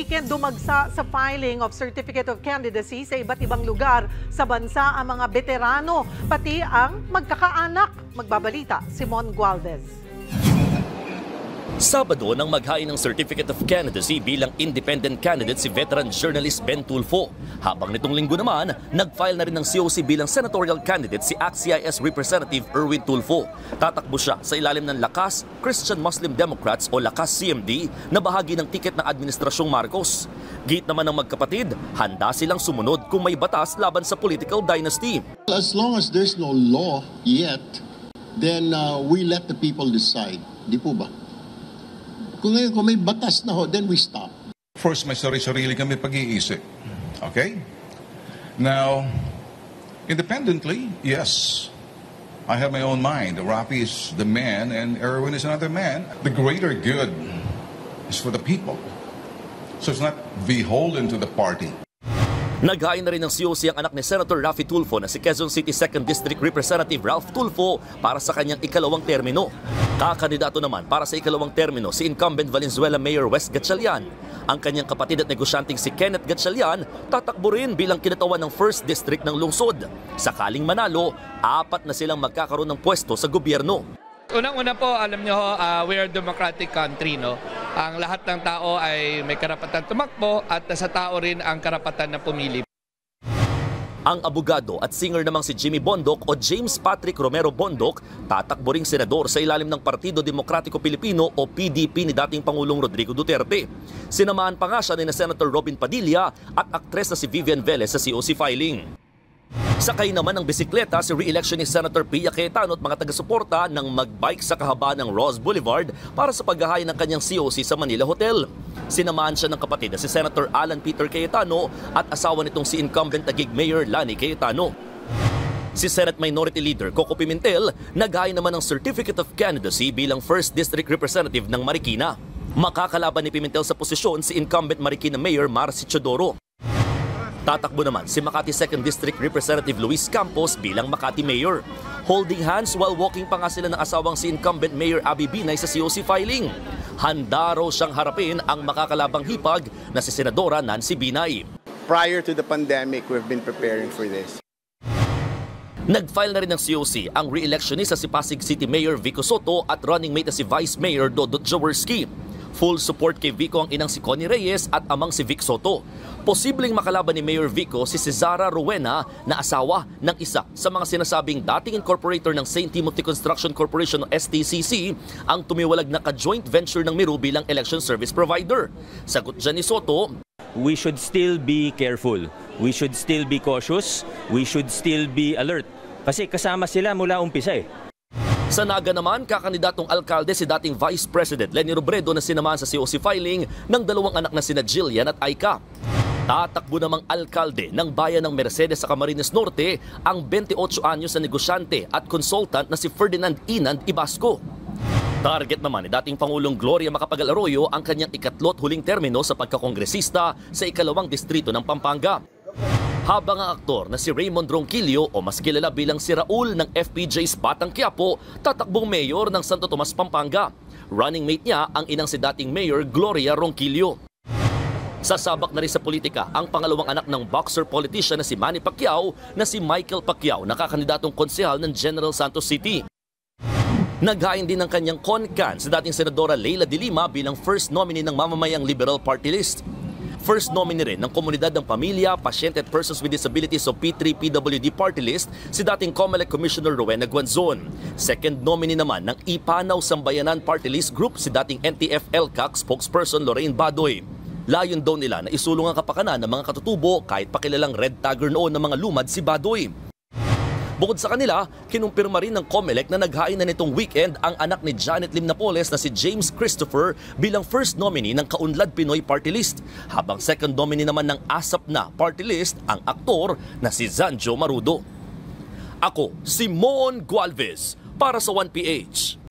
weekend dumagsa sa filing of Certificate of Candidacy sa iba't ibang lugar sa bansa ang mga veterano, pati ang magkakaanak. Magbabalita, Simon Gualvez. Sabado nang maghain ng Certificate of Candidacy bilang independent candidate si veteran journalist Ben Tulfo. Habang nitong linggo naman, nag-file na rin ng COC bilang senatorial candidate si ACT-CIS Representative Erwin Tulfo. Tatakbo siya sa ilalim ng Lakas Christian Muslim Democrats o Lakas CMD na bahagi ng tiket ng Administrasyong Marcos. Git naman ng magkapatid, handa silang sumunod kung may batas laban sa political dynasty. As long as there's no law yet, then we let the people decide. Di po ba? Kung may batas na ho, then we stop. First, may sarili-sarili kami pag-iisip. Okay? Now, independently, yes, I have my own mind. Rafi is the man and Erwin is another man. The greater good is for the people. So it's not beholden to the party. Naghain na rin ng COC ang anak ni Senator Rafi Tulfo na si Quezon City 2nd District Representative Ralph Tulfo para sa kanyang ikalawang termino. Kakandidato naman para sa ikalawang termino si incumbent Valenzuela Mayor Wes Gatchalian. Ang kanyang kapatid at negosyanteng si Kenneth Gatchalian tatakbo rin bilang kinatawan ng 1st District ng lungsod. Sakaling manalo, 4 na silang magkakaroon ng pwesto sa gobyerno. Unang-una po, alam nyo, we are a democratic country, no? Ang lahat ng tao ay may karapatan tumakbo at sa tao rin ang karapatan na pumili. Ang abogado at singer namang si Jimmy Bondoc o James Patrick Romero Bondoc tatakbo ring senador sa ilalim ng Partido Demokratiko Pilipino o PDP ni dating Pangulong Rodrigo Duterte. Sinamahan pa nga siya ni Senator Robin Padilla at aktres na si Vivian Velez sa COC filing. Sakay naman ng bisikleta si re-election ni Senator Pia Cayetano at mga taga-suporta nang mag-bike sa kahabaan ng Ross Boulevard para sa paghahain ng kanyang COC sa Manila Hotel. Sinamahan siya ng kapatid na si Senator Alan Peter Cayetano at asawa nitong si incumbent Taguig Mayor Lani Cayetano. Si Senate Minority Leader Coco Pimentel naghain naman ng Certificate of Candidacy bilang 1st District Representative ng Marikina. Makakalaban ni Pimentel sa posisyon si incumbent Marikina Mayor Marcy Chodoro. Tatakbo naman si Makati 2nd District Representative Luis Campos bilang Makati Mayor. Holding hands while walking pa nga sila ng asawang si incumbent Mayor Abby Binay sa COC filing. Handa raw siyang harapin ang makakalabang hipag na si Senadora Nancy Binay. Prior to the pandemic, we've been preparing for this. Nag-file na rin ng COC ang re-electionist sa si Pasig City Mayor Vico Soto at running mate na si Vice Mayor Dodot Jaworski. Full support kay Vico ang inang si Connie Reyes at amang si Vic Soto. Posibleng makalaban ni Mayor Vico si Cesara Rowena na asawa ng isa sa mga sinasabing dating incorporator ng St. Timothy Construction Corporation o STCC ang tumiwalag na ka-joint venture ng Miru bilang election service provider. Sagot dyan ni Soto, we should still be careful. We should still be cautious. We should still be alert. Kasi kasama sila mula umpisa eh. Sa Naga naman, kakandidatong alkalde si dating Vice President Leni Robredo na sinamahan sa COC filing ng 2 anak na sina Jillian at Aika. Tatakbo namang alkalde ng bayan ng Mercedes sa Camarines Norte ang 28 anyos na negosyante at consultant na si Ferdinand Inand Ibasco. Target naman ni dating Pangulong Gloria Macapagal Arroyo ang kanyang ikatlot huling termino sa pagkakongresista sa ikalawang distrito ng Pampanga. Habang ang aktor na si Raymond Ronquillo o mas kilala bilang si Raul ng FPJ's Batang Quiapo, tatakbong mayor ng Santo Tomas, Pampanga. Running mate niya ang inang si dating Mayor Gloria Ronquillo. Sasabak na rin sa politika ang pangalawang anak ng boxer politician na si Manny Pacquiao na si Michael Pacquiao na kakandidatong konsehal ng General Santos City. Naghain din ng kanyang con-can si dating Senadora Leila de Lima bilang first nominee ng mamamayang Liberal Party List. First nominee rin ng Komunidad ng Pamilya, Pasyente at Persons with Disabilities o P3PWD Party List si dating COMELEC Commissioner Rowena Guanzon. Second nominee naman ng Ipanaw Sambayanan Party List Group si dating NTF-ELCAC spokesperson Lorraine Badoy. Layon daw nila na isulong ang kapakanan ng mga katutubo kahit pakilalang red tagger noon ng mga lumad si Badoy. Bukod sa kanila, kinumpirma rin ng COMELEC na naghain na nitong weekend ang anak ni Janet Lim Napoles na si James Christopher bilang first nominee ng Kaunlad Pinoy Party List, habang second nominee naman ng ASAP na Party List ang aktor na si Zanjo Marudo. Ako, Simon Gualvez, para sa 1PH.